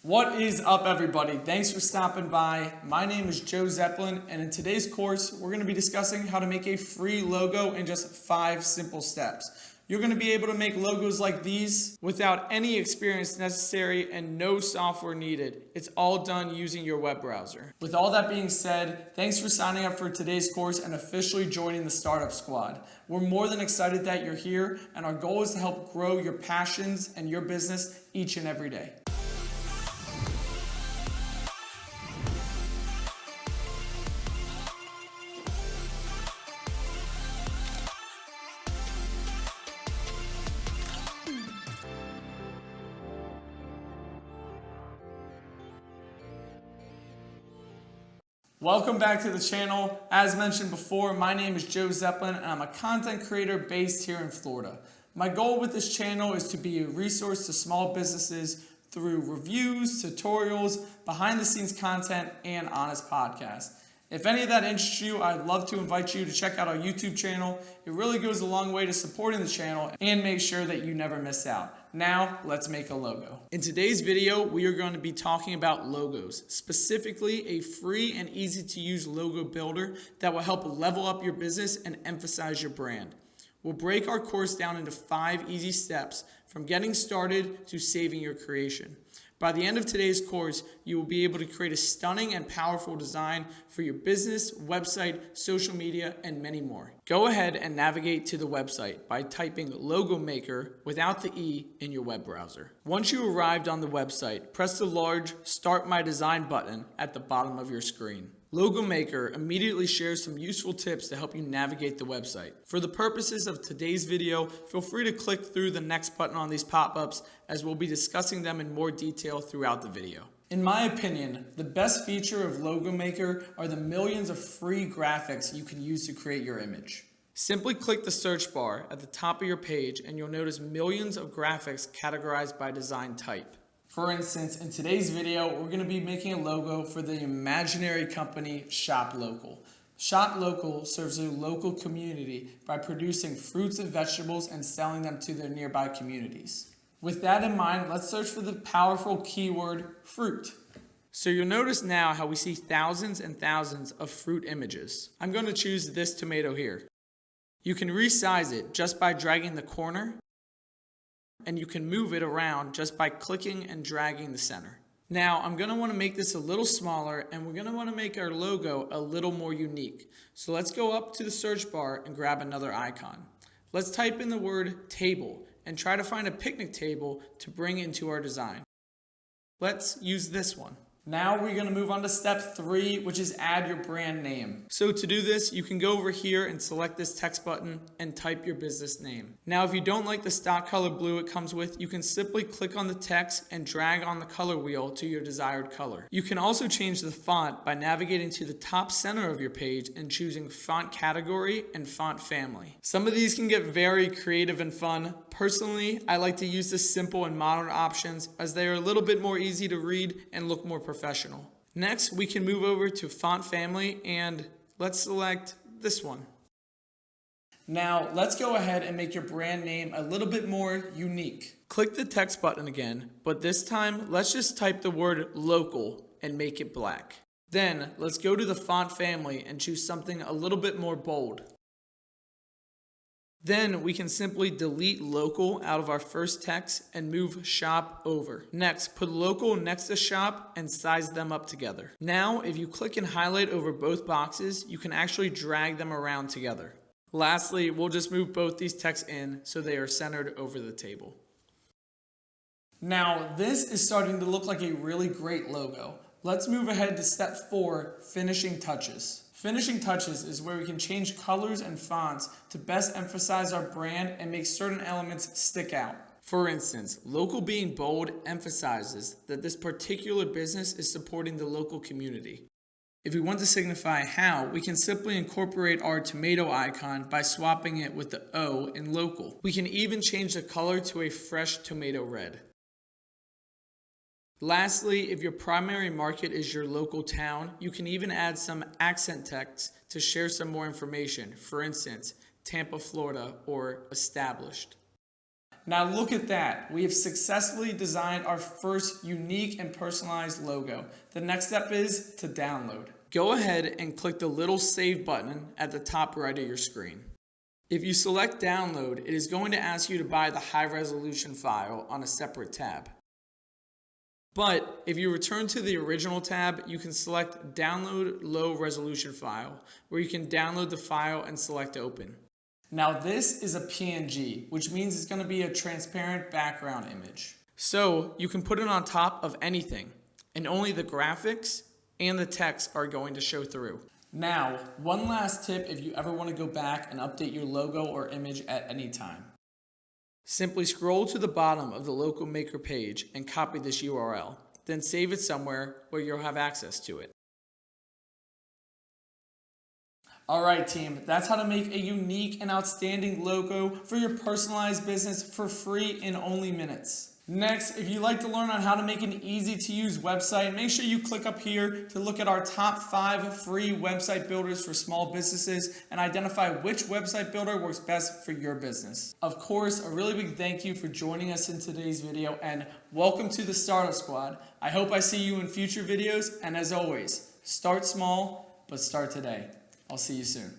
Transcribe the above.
What is up, everybody? Thanks for stopping by. My name is Joe Zeplin, and in today's course, we're going to be discussing how to make a free logo in just 5 simple steps. You're going to be able to make logos like these without any experience necessary and no software needed. It's all done using your web browser. With all that being said, thanks for signing up for today's course and officially joining the Startup Squad. We're more than excited that you're here, and our goal is to help grow your passions and your business each and every day. Welcome back to the channel. As mentioned before, my name is Joe Zeplin and I'm a content creator based here in Florida. My goal with this channel is to be a resource to small businesses through reviews, tutorials, behind the scenes content, and honest podcasts. If any of that interests you, I'd love to invite you to check out our YouTube channel. It really goes a long way to supporting the channel and make sure that you never miss out. Now, let's make a logo. In today's video, we are going to be talking about logos, specifically a free and easy to use logo builder that will help level up your business and emphasize your brand. We'll break our course down into 5 easy steps from getting started to saving your creation. By the end of today's course, you will be able to create a stunning and powerful design for your business, website, social media, and many more. Go ahead and navigate to the website by typing LogoMakr without the E in your web browser. Once you arrived on the website, press the large Start My Design button at the bottom of your screen. LogoMakr immediately shares some useful tips to help you navigate the website. For the purposes of today's video, feel free to click through the next button on these pop-ups as we'll be discussing them in more detail throughout the video. In my opinion, the best feature of LogoMakr are the millions of free graphics you can use to create your image. Simply click the search bar at the top of your page and you'll notice millions of graphics categorized by design type. For instance, in today's video, we're going to be making a logo for the imaginary company Shop Local. Shop Local serves a local community by producing fruits and vegetables and selling them to their nearby communities. With that in mind, let's search for the powerful keyword fruit. So you'll notice now how we see thousands and thousands of fruit images. I'm going to choose this tomato here. You can resize it just by dragging the corner, and you can move it around just by clicking and dragging the center. Now I'm going to want to make this a little smaller, and we're going to want to make our logo a little more unique. So let's go up to the search bar and grab another icon. Let's type in the word table and try to find a picnic table to bring into our design. Let's use this one. Now we're going to move on to step 3, which is add your brand name. So to do this, you can go over here and select this text button and type your business name. Now, if you don't like the stock color blue it comes with, you can simply click on the text and drag on the color wheel to your desired color. You can also change the font by navigating to the top center of your page and choosing font category and font family. Some of these can get very creative and fun. Personally, I like to use the simple and modern options as they are a little bit more easy to read and look more professional. Next, we can move over to font family and let's select this one. Now, let's go ahead and make your brand name a little bit more unique. Click the text button again, but this time, let's just type the word local and make it black. Then, let's go to the font family and choose something a little bit more bold. Then we can simply delete local out of our first text and move shop over. Next, put local next to shop and size them up together. Now, if you click and highlight over both boxes, you can actually drag them around together. Lastly, we'll just move both these texts in so they are centered over the table. Now, this is starting to look like a really great logo. Let's move ahead to step 4, finishing touches. Finishing touches is where we can change colors and fonts to best emphasize our brand and make certain elements stick out. For instance, local being bold emphasizes that this particular business is supporting the local community. If we want to signify how, we can simply incorporate our tomato icon by swapping it with the O in local. We can even change the color to a fresh tomato red. Lastly, if your primary market is your local town, you can even add some accent text to share some more information. For instance, Tampa, Florida, or established. Now look at that. We have successfully designed our first unique and personalized logo. The next step is to download. Go ahead and click the little save button at the top right of your screen. If you select download, it is going to ask you to buy the high resolution file on a separate tab. But if you return to the original tab, you can select download low resolution file, where you can download the file and select open. Now this is a PNG, which means it's going to be a transparent background image. So you can put it on top of anything, and only the graphics and the text are going to show through. Now, one last tip if you ever want to go back and update your logo or image at any time. Simply scroll to the bottom of the LogoMakr page and copy this URL, then save it somewhere where you'll have access to it. Alright team, that's how to make a unique and outstanding logo for your personalized business for free in only minutes. Next, if you'd like to learn on how to make an easy to use website, make sure you click up here to look at our top 5 free website builders for small businesses and identify which website builder works best for your business. Of course, a really big thank you for joining us in today's video and welcome to the Startup Squad. I hope I see you in future videos, and as always, start small, but start today. I'll see you soon.